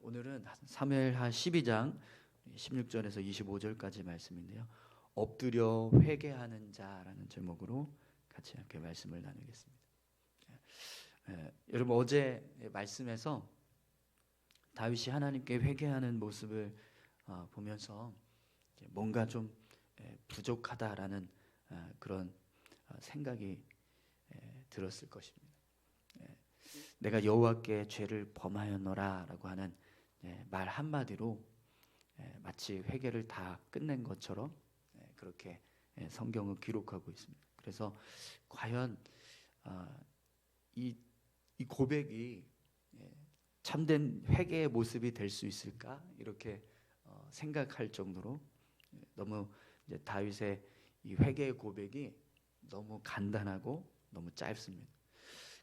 오늘은 사무엘하 12장 16절에서 25절까지 말씀인데요. 엎드려 회개하는 자라는 제목으로 같이 함께 말씀을 나누겠습니다. 여러분 어제 말씀에서 다윗이 하나님께 회개하는 모습을 보면서 뭔가 좀 부족하다라는 그런 생각이 들었을 것입니다. 내가 여호와께 죄를 범하였노라라고 하는 말 한마디로 마치 회개를 다 끝낸 것처럼 그렇게 성경은 기록하고 있습니다. 그래서 과연 이 고백이 참된 회개의 모습이 될 수 있을까 이렇게 생각할 정도로 너무 이제 다윗의 이 회개의 고백이 너무 간단하고 너무 짧습니다.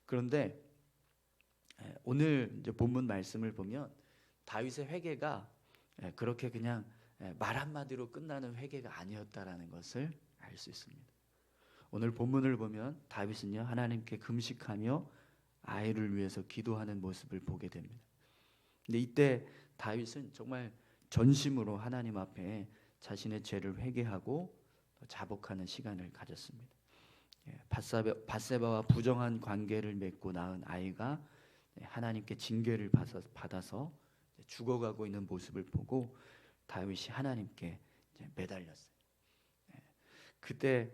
그런데 오늘 이제 본문 말씀을 보면 다윗의 회개가 그렇게 그냥 말 한마디로 끝나는 회개가 아니었다라는 것을 알 수 있습니다. 오늘 본문을 보면 다윗은요 하나님께 금식하며 아이를 위해서 기도하는 모습을 보게 됩니다. 근데 이때 다윗은 정말 전심으로 하나님 앞에 자신의 죄를 회개하고 자복하는 시간을 가졌습니다. 밧세바와 부정한 관계를 맺고 낳은 아이가 하나님께 징계를 받아서 죽어가고 있는 모습을 보고 다윗이 하나님께 매달렸어요. 그때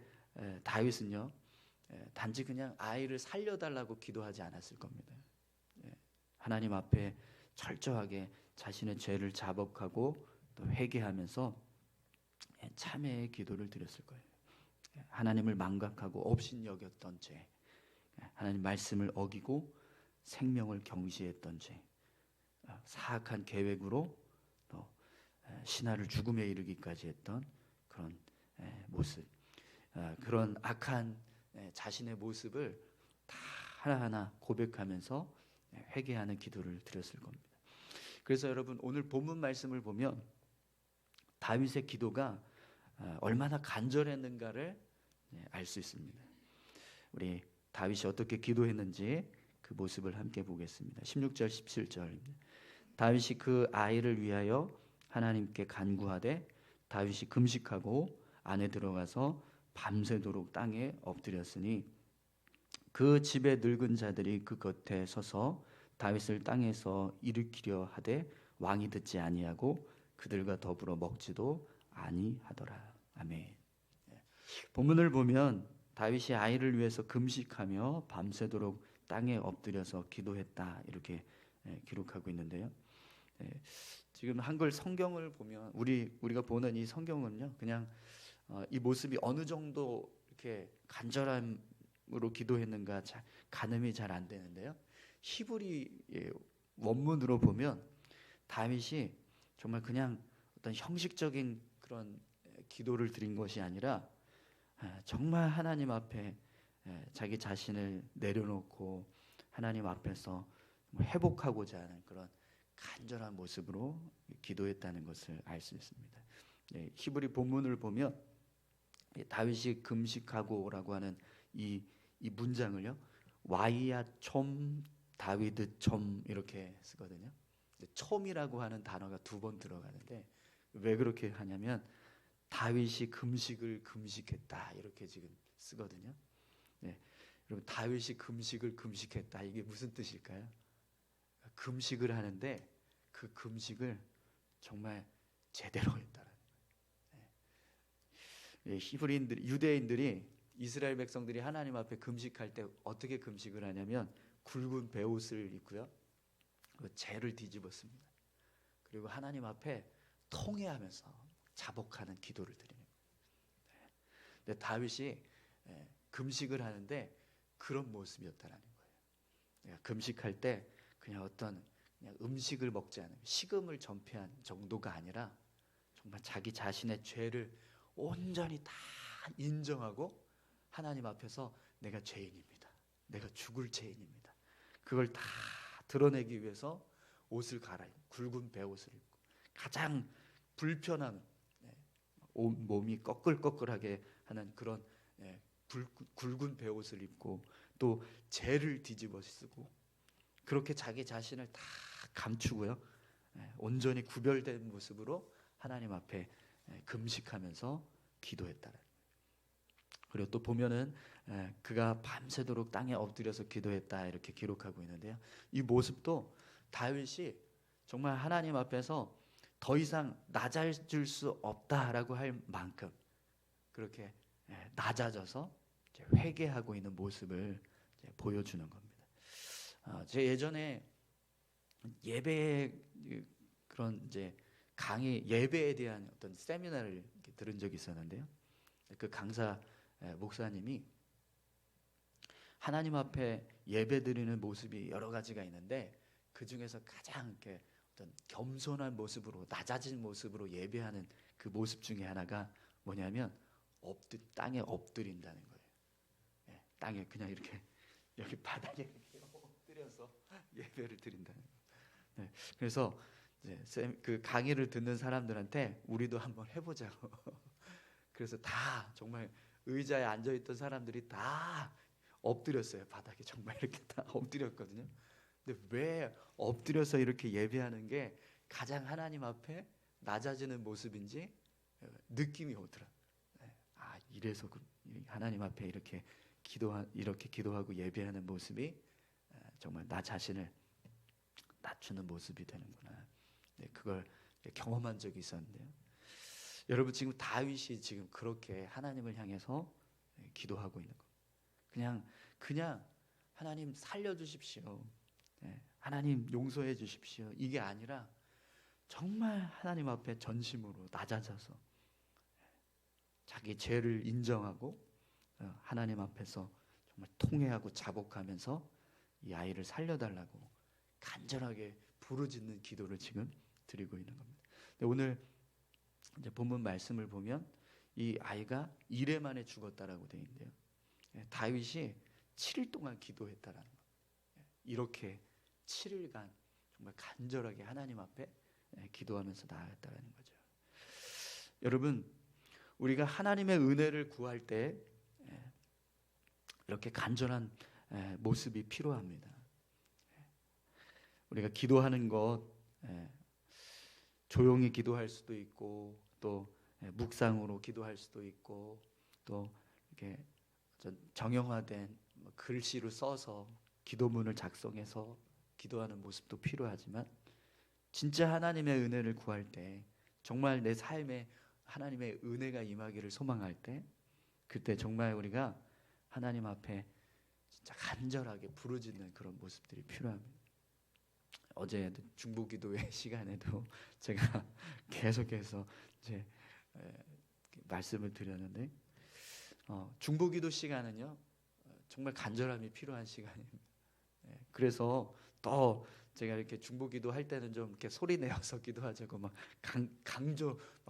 다윗은요 단지 그냥 아이를 살려달라고 기도하지 않았을 겁니다. 하나님 앞에 철저하게 자신의 죄를 자복하고 또 회개하면서 참회의 기도를 드렸을 거예요. 하나님을 망각하고 업신여겼던 죄, 하나님 말씀을 어기고 생명을 경시했던 죄, 사악한 계획으로 또 신하를 죽음에 이르기까지 했던 그런 모습, 그런 악한 자신의 모습을 다 하나하나 고백하면서 회개하는 기도를 드렸을 겁니다. 그래서 여러분 오늘 본문 말씀을 보면 다윗의 기도가 얼마나 간절했는가를 알 수 있습니다. 우리 다윗이 어떻게 기도했는지 그 모습을 함께 보겠습니다. 16절 17절입니다. 다윗이 그 아이를 위하여 하나님께 간구하되 다윗이 금식하고 안에 들어가서 밤새도록 땅에 엎드렸으니 그 집의 늙은 자들이 그 곁에 서서 다윗을 땅에서 일으키려 하되 왕이 듣지 아니하고 그들과 더불어 먹지도 아니하더라. 아멘. 본문을 보면 다윗이 아이를 위해서 금식하며 밤새도록 땅에 엎드려서 기도했다 이렇게 기록하고 있는데요. 지금 한글 성경을 보면 우리가 보는 이 성경은요 그냥 이 모습이 어느 정도 이렇게 간절함으로 기도했는가 가늠이 잘 안 되는데요. 히브리 원문으로 보면 다윗이 정말 그냥 어떤 형식적인 그런 기도를 드린 것이 아니라 정말 하나님 앞에 자기 자신을 내려놓고 하나님 앞에서 회복하고자 하는 그런 간절한 모습으로 기도했다는 것을 알 수 있습니다. 히브리 본문을 보면 다윗이 금식하고라고 하는 이 문장을요 와이야 촘 다위드 촘 이렇게 쓰거든요. 촘이라고 하는 단어가 2번 들어가는데 왜 그렇게 하냐면 다윗이 금식을 금식했다 이렇게 지금 쓰거든요. 여러분 다윗이 금식을 금식했다 이게 무슨 뜻일까요? 금식을 하는데 그 금식을 정말 제대로 했다라는 거예요. 히브리인들 유대인들이 이스라엘 백성들이 하나님 앞에 금식할 때 어떻게 금식을 하냐면 굵은 베옷을 입고요. 재를 뒤집었습니다. 그리고 하나님 앞에 통회하면서 자복하는 기도를 드리는 거예요. 근데 다윗이 금식을 하는데 그런 모습이었다라는 거예요. 금식할 때 그냥 음식을 먹지 않은 식음을 전폐한 정도가 아니라 정말 자기 자신의 죄를 온전히 다 인정하고 하나님 앞에서 내가 죄인입니다. 내가 죽을 죄인입니다. 그걸 다 드러내기 위해서 옷을 갈아입고 굵은 베옷을 입고 가장 불편한 온 몸이 꺼끌꺼끌하게 하는 그런 굵은 베옷을 입고 또 재를 뒤집어 쓰고 그렇게 자기 자신을 다 감추고요 온전히 구별된 모습으로 하나님 앞에 금식하면서 기도했다는. 그리고 또 보면은 그가 밤새도록 땅에 엎드려서 기도했다 이렇게 기록하고 있는데요. 이 모습도 다윗이 정말 하나님 앞에서 더 이상 낮아질 수 없다라고 할 만큼 그렇게 낮아져서 회개하고 있는 모습을 보여주는 겁니다. 제 예전에 예배 그런 이제 강의 예배에 대한 어떤 세미나를 들은 적이 있었는데요. 그 강사 목사님이 하나님 앞에 예배 드리는 모습이 여러 가지가 있는데 그 중에서 가장 이렇게 어떤 겸손한 모습으로 낮아진 모습으로 예배하는 그 모습 중에 하나가 뭐냐면 땅에 엎드린다는 거예요. 땅에 그냥 이렇게 여기 바닥에 이렇게 엎드려서 예배를 드린다는 거예요. 그래서 그 강의를 듣는 사람들한테 우리도 한번 해보자고. 그래서 다 정말 의자에 앉아있던 사람들이 다 엎드렸어요. 바닥에 정말 이렇게 다 엎드렸거든요. 근데 왜 엎드려서 이렇게 예배하는 게 가장 하나님 앞에 낮아지는 모습인지 느낌이 오더라. 이래서 하나님 앞에 이렇게 기도하고 예배하는 모습이 정말 나 자신을 낮추는 모습이 되는구나. 그걸 경험한 적이 있었는데요. 여러분 지금 다윗이 지금 그렇게 하나님을 향해서 기도하고 있는 겁니다. 그냥 하나님 살려주십시오. 하나님 용서해 주십시오. 이게 아니라 정말 하나님 앞에 전심으로 낮아져서 자기 죄를 인정하고 하나님 앞에서 정말 통회하고 자복하면서 이 아이를 살려달라고 간절하게 부르짖는 기도를 지금 드리고 있는 겁니다. 오늘 이제 본문 말씀을 보면 이 아이가 이래 만에 죽었다라고 되어 있는데요. 다윗이 7일 동안 기도했다라는 거예요. 이렇게 7일간 정말 간절하게 하나님 앞에 기도하면서 나아갔다라는 거죠. 여러분, 우리가 하나님의 은혜를 구할 때 이렇게 간절한 모습이 필요합니다. 우리가 기도하는 것 조용히 기도할 수도 있고 또 묵상으로 기도할 수도 있고 또 이렇게 정형화된 글씨로 써서 기도문을 작성해서 기도하는 모습도 필요하지만 진짜 하나님의 은혜를 구할 때 정말 내 삶에 하나님의 은혜가 임하기를 소망할 때 그때 정말 우리가 하나님 앞에 진짜 간절하게 부르짖는 그런 모습들이 필요합니다. 어제 중보기도회 시간에도 제가 계속해서 이제 말씀을 드렸는데 중보기도 시간은요 정말 간절함이 필요한 시간입니다. 그래서 더 제가 이렇게 중보기도 할 때는 좀 이렇게 소리 내어서 기도하자고 막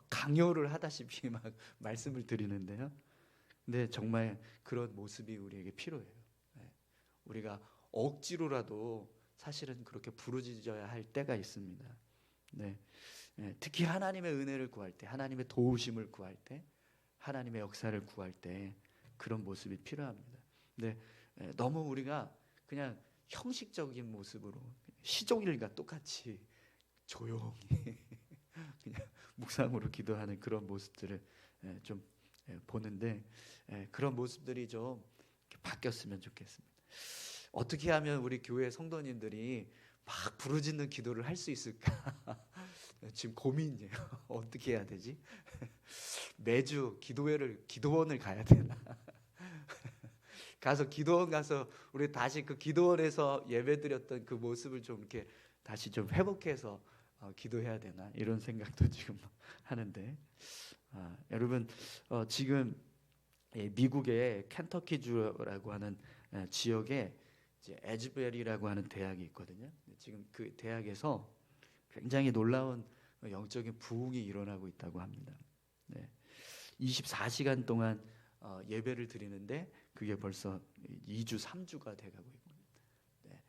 강요를 하다시피 막 말씀을 드리는데요. 근데 정말 그런 모습이 우리에게 필요해요. 우리가 억지로라도 사실은 그렇게 부르짖어야 할 때가 있습니다. 특히 하나님의 은혜를 구할 때, 하나님의 도우심을 구할 때, 하나님의 역사를 구할 때 그런 모습이 필요합니다. 근데 너무 우리가 그냥 형식적인 모습으로 시종일과 똑같이 조용히 그냥 묵상으로 기도하는 그런 모습들을 좀 보는데 그런 모습들이 좀 바뀌었으면 좋겠습니다. 어떻게 하면 우리 교회 성도님들이 막 부르짖는 기도를 할 수 있을까? 지금 고민이에요. 어떻게 해야 되지? 매주 기도원을 가야 되나? 가서 기도원 가서 우리 다시 그 기도원에서 예배드렸던 그 모습을 좀 이렇게 다시 좀 회복해서 기도해야 되나 이런 생각도 지금 하는데 여러분 지금 미국의 켄터키주라고 하는 지역에 이제 에즈베리라고 하는 대학이 있거든요. 지금 그 대학에서 굉장히 놀라운 영적인 부흥이 일어나고 있다고 합니다. 24시간 동안 예배를 드리는데 그게 벌써 2주, 3주가 돼가고 있습니다.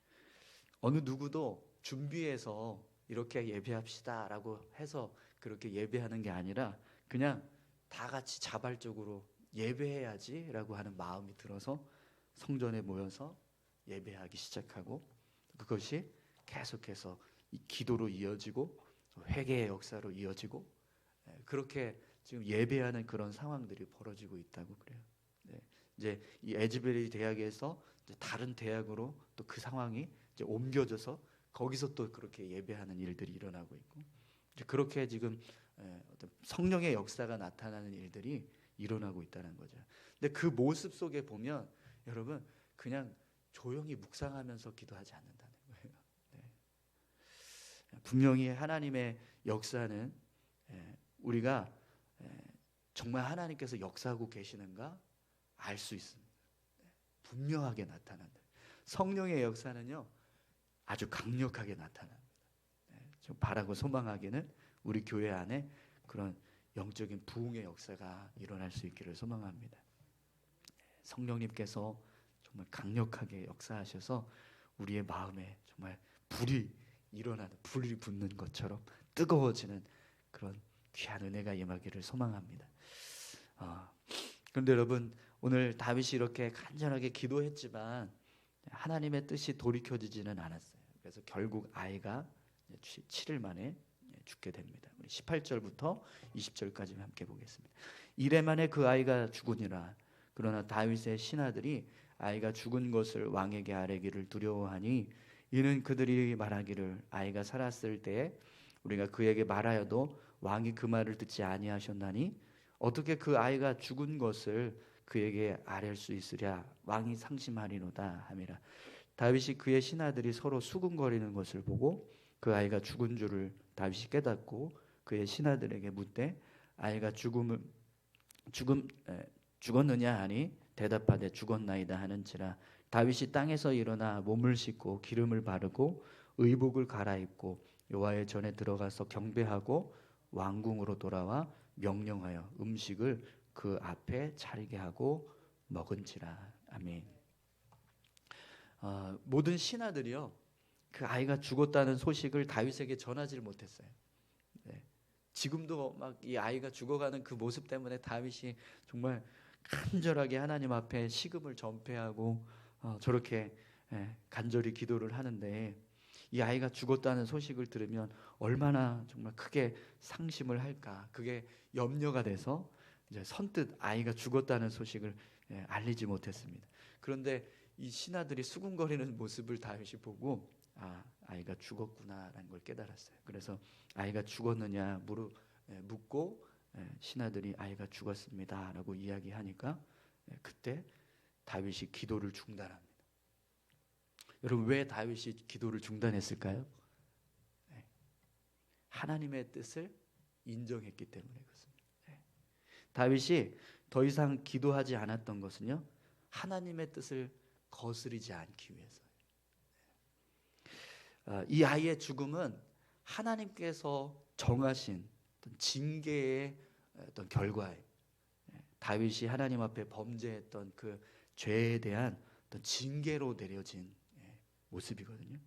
어느 누구도 준비해서 이렇게 예배합시다라고 해서 그렇게 예배하는 게 아니라 그냥 다 같이 자발적으로 예배해야지라고 하는 마음이 들어서 성전에 모여서 예배하기 시작하고 그것이 계속해서 이 기도로 이어지고 회개의 역사로 이어지고 그렇게 지금 예배하는 그런 상황들이 벌어지고 있다고 그래요. 네. 이제 이 에즈베리 대학에서 이제 다른 대학으로 또 그 상황이 이제 옮겨져서 거기서 또 그렇게 예배하는 일들이 일어나고 있고 이제 그렇게 지금 어떤 성령의 역사가 나타나는 일들이 일어나고 있다는 거죠. 근데 그 모습 속에 보면 여러분 그냥 조용히 묵상하면서 기도하지 않는다는 거예요. 네. 분명히 하나님의 역사는 우리가 정말 하나님께서 역사하고 계시는가 알 수 있습니다. 분명하게 나타난다. 성령의 역사는요 아주 강력하게 나타납니다. 좀 바라고 소망하기는 우리 교회 안에 그런 영적인 부흥의 역사가 일어날 수 있기를 소망합니다. 성령님께서 정말 강력하게 역사하셔서 우리의 마음에 정말 불이 일어나는, 불이 붙는 것처럼 뜨거워지는 그런 귀한 은혜가 임하기를 소망합니다. 그런데 여러분 오늘 다윗이 이렇게 간절하게 기도했지만 하나님의 뜻이 돌이켜지지는 않았어요. 그래서 결국 아이가 7일 만에 죽게 됩니다. 우리 18절부터 20절까지 함께 보겠습니다. 이래 만에 그 아이가 죽으니라. 그러나 다윗의 신하들이 아이가 죽은 것을 왕에게 아뢰기를 두려워하니 이는 그들이 말하기를 아이가 살았을 때에 우리가 그에게 말하여도 왕이 그 말을 듣지 아니하셨나니 어떻게 그 아이가 죽은 것을 그에게 아뢰 수 있으랴. 왕이 상심하리로다 함이라. 다윗이 그의 신하들이 서로 수군거리는 것을 보고 그 아이가 죽은 줄을 다윗이 깨닫고 그의 신하들에게 묻되 아이가 죽었느냐 하니 대답하되 죽었나이다 하는지라. 다윗이 땅에서 일어나 몸을 씻고 기름을 바르고 의복을 갈아입고 여호와의 전에 들어가서 경배하고 왕궁으로 돌아와 명령하여 음식을 그 앞에 차리게 하고 먹은지라. 아멘. 모든 신하들이요 그 아이가 죽었다는 소식을 다윗에게 전하지를 못했어요. 네. 지금도 막 이 아이가 죽어가는 그 모습 때문에 다윗이 정말 간절하게 하나님 앞에 시금을 전폐하고 저렇게 간절히 기도를 하는데 이 아이가 죽었다는 소식을 들으면 얼마나 정말 크게 상심을 할까. 그게 염려가 돼서 이제 선뜻 아이가 죽었다는 소식을 알리지 못했습니다. 그런데 이 신하들이 수군거리는 모습을 다윗이 보고 아이가 죽었구나라는 걸 깨달았어요. 그래서 아이가 죽었느냐 묻고 신하들이 아이가 죽었습니다라고 이야기하니까 그때 다윗이 기도를 중단합니다. 여러분 왜 다윗이 기도를 중단했을까요? 하나님의 뜻을 인정했기 때문에 그렇습니다. 다윗이 더 이상 기도하지 않았던 것은요 하나님의 뜻을 거스르지 않기 위해서예요. 이 아이의 죽음은 하나님께서 정하신 어떤 징계의 어떤 결과예요. 다윗이 하나님 앞에 범죄했던 그 죄에 대한 어떤 징계로 내려진 모습이거든요.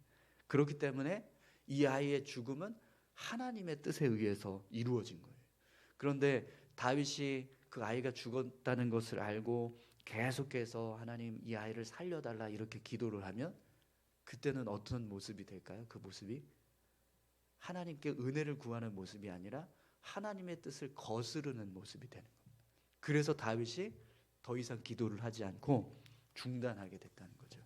그렇기 때문에 이 아이의 죽음은 하나님의 뜻에 의해서 이루어진 거예요. 그런데 다윗이 그 아이가 죽었다는 것을 알고 계속해서 하나님 이 아이를 살려달라 이렇게 기도를 하면 그때는 어떤 모습이 될까요? 그 모습이 하나님께 은혜를 구하는 모습이 아니라 하나님의 뜻을 거스르는 모습이 되는 겁니다. 그래서 다윗이 더 이상 기도를 하지 않고 중단하게 됐다는 거죠.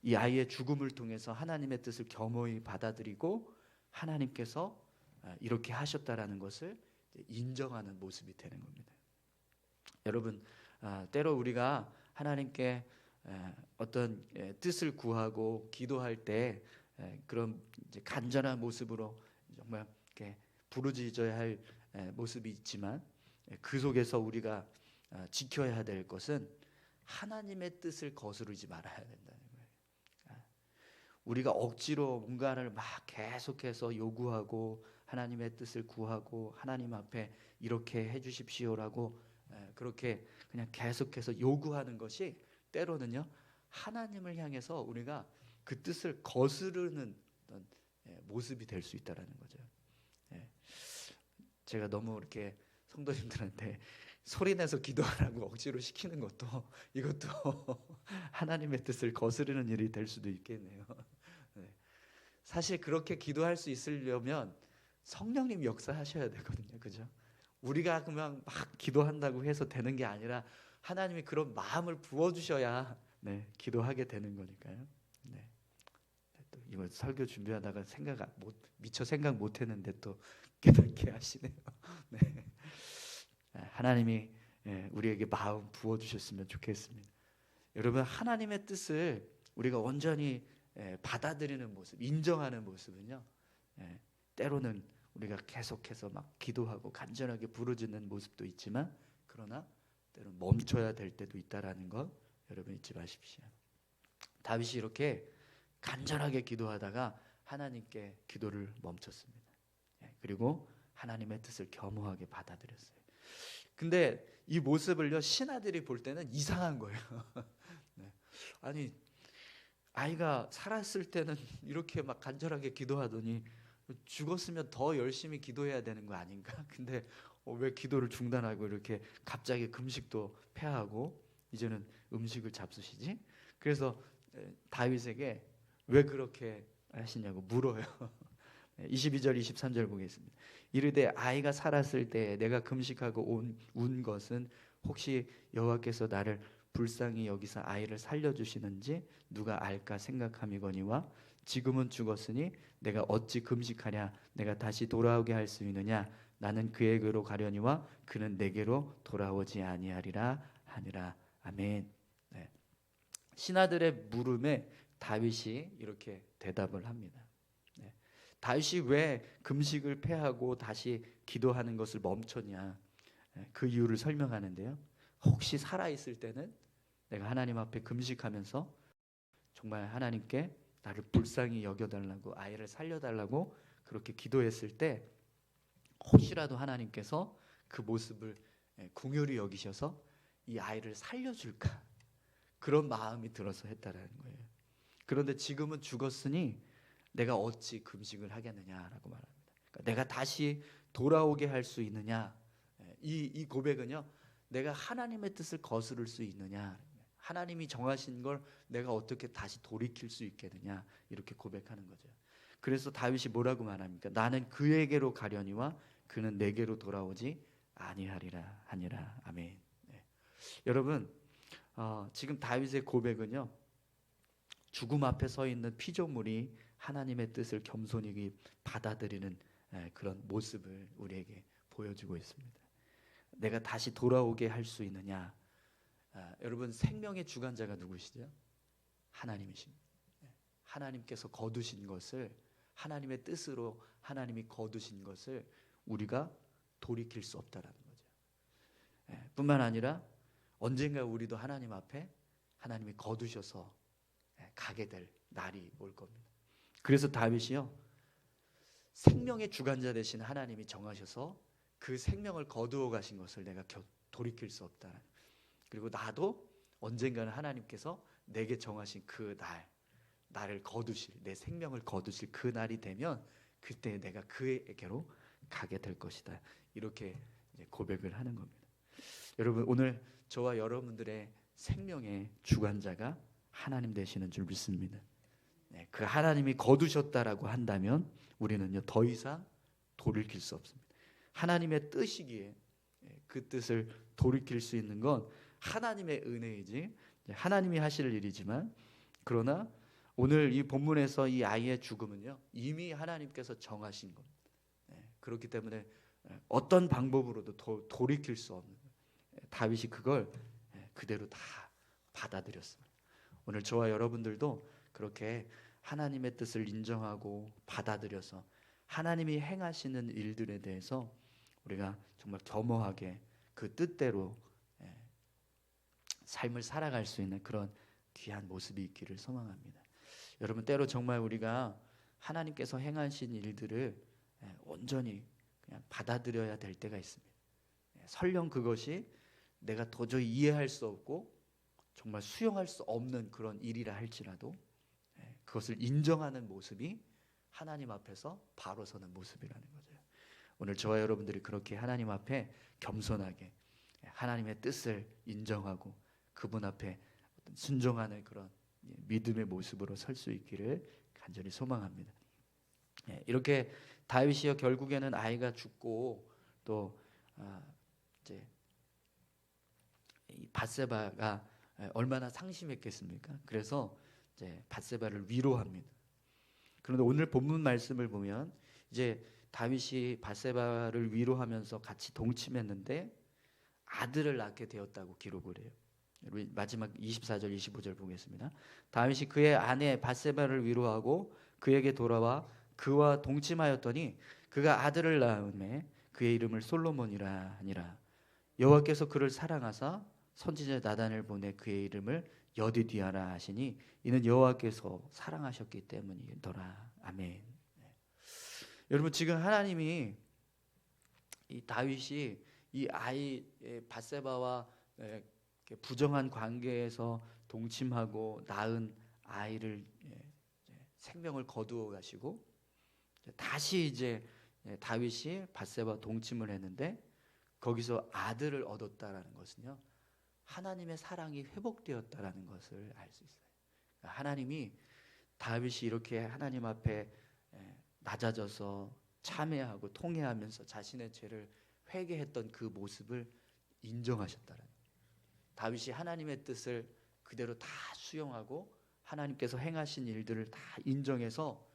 이 아이의 죽음을 통해서 하나님의 뜻을 겸허히 받아들이고 하나님께서 이렇게 하셨다라는 것을 인정하는 모습이 되는 겁니다. 여러분 때로 우리가 하나님께 어떤 뜻을 구하고 기도할 때 그런 이제 간절한 모습으로 정말 이렇게 부르짖어야 할 모습이 있지만 그 속에서 우리가 지켜야 될 것은 하나님의 뜻을 거스르지 말아야 된다는 거예요. 우리가 억지로 뭔가를 막 계속해서 요구하고 하나님의 뜻을 구하고 하나님 앞에 이렇게 해주십시오라고 그렇게 그냥 계속해서 요구하는 것이 때로는요 하나님을 향해서 우리가 그 뜻을 거스르는 어떤 모습이 될 수 있다라는 거죠. 제가 너무 이렇게 성도님들한테 소리내서 기도하라고 억지로 시키는 것도 이것도 하나님의 뜻을 거스르는 일이 될 수도 있겠네요. 사실 그렇게 기도할 수 있으려면 성령님 역사하셔야 되거든요. 그죠? 우리가 그냥 막 기도한다고 해서 되는 게 아니라 하나님이 그런 마음을 부어주셔야 기도하게 되는 거니까요. 네. 또 이거 설교 준비하다가 미처 생각 못했는데 또 깨닫게 하시네요. 네. 하나님이 우리에게 마음 부어주셨으면 좋겠습니다. 여러분, 하나님의 뜻을 우리가 온전히 받아들이는 모습, 인정하는 모습은요, 때로는 우리가 계속해서 막 기도하고 간절하게 부르짖는 모습도 있지만, 그러나 때로는 멈춰야 될 때도 있다라는 거 여러분 잊지 마십시오. 다윗이 이렇게 간절하게 기도하다가 하나님께 기도를 멈췄습니다. 그리고 하나님의 뜻을 겸허하게 받아들였어요. 근데 이 모습을요, 신하들이 볼 때는 이상한 거예요. 아니, 아이가 살았을 때는 이렇게 막 간절하게 기도하더니 죽었으면 더 열심히 기도해야 되는 거 아닌가? 근데 왜 기도를 중단하고 이렇게 갑자기 금식도 폐하고 이제는 음식을 잡수시지? 그래서 다윗에게 왜 그렇게 하시냐고 물어요. 22절 23절 보겠습니다. 이르되 아이가 살았을 때 내가 금식하고 운 것은 혹시 여호와께서 나를 불쌍히 여기서 아이를 살려주시는지 누가 알까 생각함이거니와 지금은 죽었으니 내가 어찌 금식하랴 내가 다시 돌아오게 할 수 있느냐 나는 그에게로 가려니와 그는 내게로 돌아오지 아니하리라 하니라. 아멘. 네. 신하들의 물음에 다윗이 이렇게 대답을 합니다. 네. 다윗이 왜 금식을 폐하고 다시 기도하는 것을 멈췄냐, 그 이유를 설명하는데요. 혹시 살아있을 때는 내가 하나님 앞에 금식하면서 정말 하나님께 나를 불쌍히 여겨달라고, 아이를 살려달라고 그렇게 기도했을 때 혹시라도 하나님께서 그 모습을 긍휼히 여기셔서 이 아이를 살려줄까, 그런 마음이 들어서 했다라는 거예요. 그런데 지금은 죽었으니 내가 어찌 금식을 하겠느냐라고 말합니다. 그러니까 내가 다시 돌아오게 할 수 있느냐, 이 고백은요, 내가 하나님의 뜻을 거스를 수 있느냐, 하나님이 정하신 걸 내가 어떻게 다시 돌이킬 수 있겠느냐, 이렇게 고백하는 거죠. 그래서 다윗이 뭐라고 말합니까? 나는 그에게로 가려니와 그는 내게로 돌아오지 아니하리라 하니라. 아멘. 네. 여러분, 지금 다윗의 고백은요, 죽음 앞에 서 있는 피조물이 하나님의 뜻을 겸손히 받아들이는 그런 모습을 우리에게 보여주고 있습니다. 내가 다시 돌아오게 할 수 있느냐? 여러분, 생명의 주관자가 누구시죠? 하나님이십니다. 하나님께서 거두신 것을, 하나님의 뜻으로 하나님이 거두신 것을 우리가 돌이킬 수 없다라는 거죠. 뿐만 아니라 언젠가 우리도 하나님 앞에 하나님이 거두셔서 가게 될 날이 올 겁니다. 그래서 다윗이요, 생명의 주관자 되신 하나님이 정하셔서 그 생명을 거두어 가신 것을 내가 돌이킬 수 없다. 그리고 나도 언젠가는 하나님께서 내게 정하신 그 날, 나를 거두실, 내 생명을 거두실 그 날이 되면 그때 내가 그에게로 가게 될 것이다. 이렇게 고백을 하는 겁니다. 여러분, 오늘 저와 여러분들의 생명의 주관자가 하나님 되시는 줄 믿습니다. 그 하나님이 거두셨다라고 한다면 우리는요, 더 이상 돌이킬 수 없습니다. 하나님의 뜻이기에 그 뜻을 돌이킬 수 있는 건 하나님의 은혜이지, 하나님이 하실 일이지만, 그러나 오늘 이 본문에서 이 아이의 죽음은요, 이미 하나님께서 정하신 겁니다. 그렇기 때문에 어떤 방법으로도 돌이킬 수 없는, 다윗이 그걸 그대로 다 받아들였습니다. 오늘 저와 여러분들도 그렇게 하나님의 뜻을 인정하고 받아들여서 하나님이 행하시는 일들에 대해서 우리가 정말 겸허하게 그 뜻대로 삶을 살아갈 수 있는 그런 귀한 모습이 있기를 소망합니다. 여러분, 때로 정말 우리가 하나님께서 행하신 일들을 온전히 그냥 받아들여야 될 때가 있습니다. 설령 그것이 내가 도저히 이해할 수 없고 정말 수용할 수 없는 그런 일이라 할지라도 그것을 인정하는 모습이 하나님 앞에서 바로 서는 모습이라는 거죠. 오늘 저와 여러분들이 그렇게 하나님 앞에 겸손하게 하나님의 뜻을 인정하고 그분 앞에 순종하는 그런 믿음의 모습으로 설 수 있기를 간절히 소망합니다. 이렇게 다윗이요 결국에는 아이가 죽고 또 이제 이 밧세바가 얼마나 상심했겠습니까? 그래서 이제 밧세바를 위로합니다. 그런데 오늘 본문 말씀을 보면 이제 다윗이 밧세바를 위로하면서 같이 동침했는데 아들을 낳게 되었다고 기록을 해요. 우리 마지막 24절 25절 보겠습니다. 다윗이 그의 아내 밧세바를 위로하고 그에게 돌아와 그와 동침하였더니 그가 아들을 낳음에 그의 이름을 솔로몬이라 하니라. 여호와께서 그를 사랑하사 선지자 나단을 보내 그의 이름을 여디디아라 하시니 이는 여호와께서 사랑하셨기 때문이더라. 아멘. 여러분 지금 하나님이 이 다윗이 이 아이의 밧세바와 부정한 관계에서 동침하고 낳은 아이를 생명을 거두어 가시고 다시 이제 다윗이 밧세바 동침을 했는데 거기서 아들을 얻었다라는 것은요 하나님의 사랑이 회복되었다라는 것을 알 수 있어요. 하나님이 다윗이 이렇게 하나님 앞에 낮아져서 참회하고 통회하면서 자신의 죄를 회개했던 그 모습을 인정하셨다라는 거예요. 다윗이 하나님의 뜻을 그대로 다 수용하고 하나님께서 행하신 일들을 다 인정해서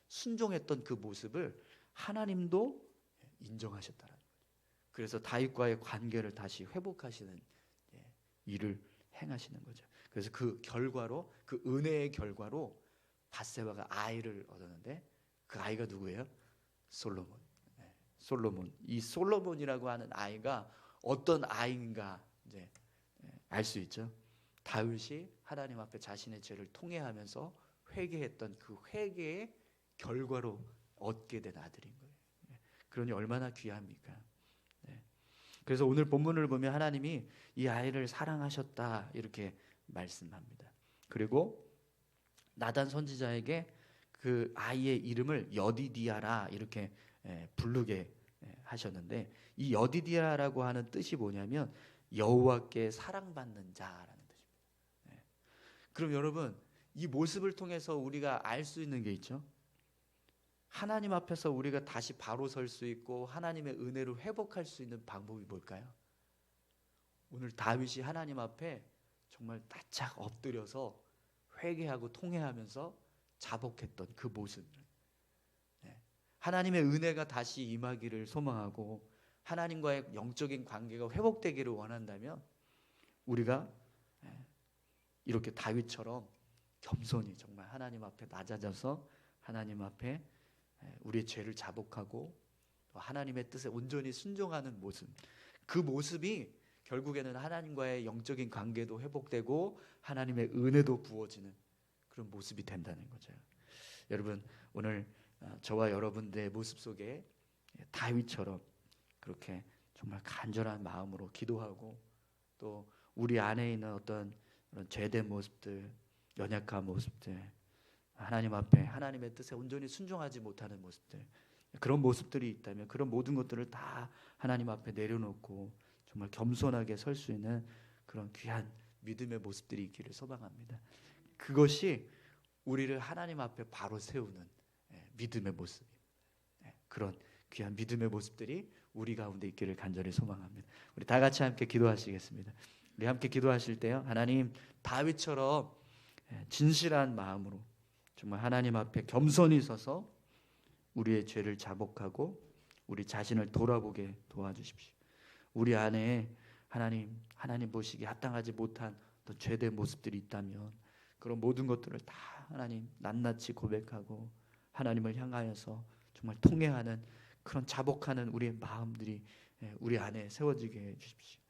순종했던 그 모습을 하나님도 인정하셨다라는 거예요. 그래서 다윗과의 관계를 다시 회복하시는 일을 행하시는 거죠. 그래서 그 결과로 그 은혜의 결과로 밧세바가 아이를 얻었는데 그 아이가 누구예요? 솔로몬. 솔로몬. 이 솔로몬이라고 하는 아이가 어떤 아이인가 이제 알 수 있죠. 다윗이 하나님 앞에 자신의 죄를 통회하면서 회개했던 그 회개의 결과로 얻게 된 아들인 거예요. 그러니 얼마나 귀합니까? 그래서 오늘 본문을 보면 하나님이 이 아이를 사랑하셨다 이렇게 말씀합니다. 그리고 나단 선지자에게 그 아이의 이름을 여디디아라 이렇게 부르게 하셨는데 이 여디디아라고 하는 뜻이 뭐냐면 여호와께 사랑받는 자라는 뜻입니다. 그럼 여러분 이 모습을 통해서 우리가 알 수 있는 게 있죠. 하나님 앞에서 우리가 다시 바로 설 수 있고 하나님의 은혜를 회복할 수 있는 방법이 뭘까요? 오늘 다윗이 하나님 앞에 정말 바짝 엎드려서 회개하고 통회하면서 자복했던 그 모습, 하나님의 은혜가 다시 임하기를 소망하고 하나님과의 영적인 관계가 회복되기를 원한다면 우리가 이렇게 다윗처럼 겸손히 정말 하나님 앞에 낮아져서 하나님 앞에 우리의 죄를 자복하고 하나님의 뜻에 온전히 순종하는 모습, 그 모습이 결국에는 하나님과의 영적인 관계도 회복되고 하나님의 은혜도 부어지는 그런 모습이 된다는 거죠. 여러분 오늘 저와 여러분들의 모습 속에 다윗처럼 그렇게 정말 간절한 마음으로 기도하고 또 우리 안에 있는 어떤 그런 죄된 모습들, 연약한 모습들, 하나님 앞에 하나님의 뜻에 온전히 순종하지 못하는 모습들, 그런 모습들이 있다면 그런 모든 것들을 다 하나님 앞에 내려놓고 정말 겸손하게 설 수 있는 그런 귀한 믿음의 모습들이 있기를 소망합니다. 그것이 우리를 하나님 앞에 바로 세우는 믿음의 모습, 그런 귀한 믿음의 모습들이 우리 가운데 있기를 간절히 소망합니다. 우리 다 같이 함께 기도하시겠습니다. 우리 함께 기도하실 때요, 하나님 다윗처럼 진실한 마음으로 정말 하나님 앞에 겸손히 서서 우리의 죄를 자복하고 우리 자신을 돌아보게 도와주십시오. 우리 안에 하나님 보시기에 합당하지 못한 어떤 죄된 모습들이 있다면 그런 모든 것들을 다 하나님 낱낱이 고백하고 하나님을 향하여서 정말 통회하는 그런 자복하는 우리의 마음들이 우리 안에 세워지게 해주십시오.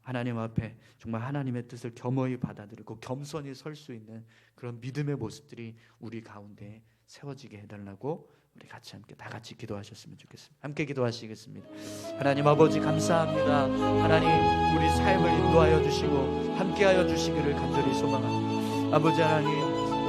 하나님 앞에 정말 하나님의 뜻을 겸허히 받아들이고 겸손히 설 수 있는 그런 믿음의 모습들이 우리 가운데 세워지게 해달라고 우리 같이 함께 다 같이 기도하셨으면 좋겠습니다. 함께 기도하시겠습니다. 하나님 아버지 감사합니다. 하나님 우리 삶을 인도하여 주시고 함께하여 주시기를 간절히 소망합니다. 아버지 하나님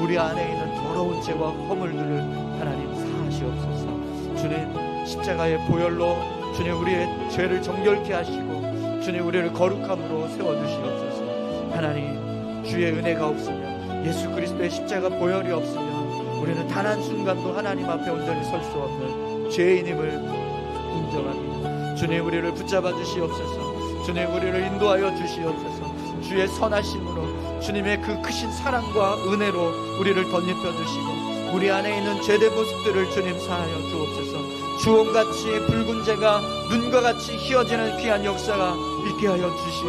우리 안에 있는 더러운 죄와 허물들을 하나님 사하시옵소서. 주님 십자가의 보혈로 주님 우리의 죄를 정결케 하시고 주님 우리를 거룩함으로 세워주시옵소서. 하나님 주의 은혜가 없으면 예수 그리스도의 십자가 보혈이 없으면 우리는 단 한순간도 하나님 앞에 온전히 설 수 없는 죄인임을 인정합니다. 주님, 우리를 붙잡아 주시옵소서. 주님, 우리를 인도하여 주시옵소서. 주의 선하심으로, 주님의 그 크신 사랑과 은혜로 우리를 덧입혀 주시고, 우리 안에 있는 죄된 모습들을 주님 사하여 주옵소서. 주홍같이 붉은 죄가 눈과 같이 희어지는 귀한 역사가 있게 하여 주시옵소서.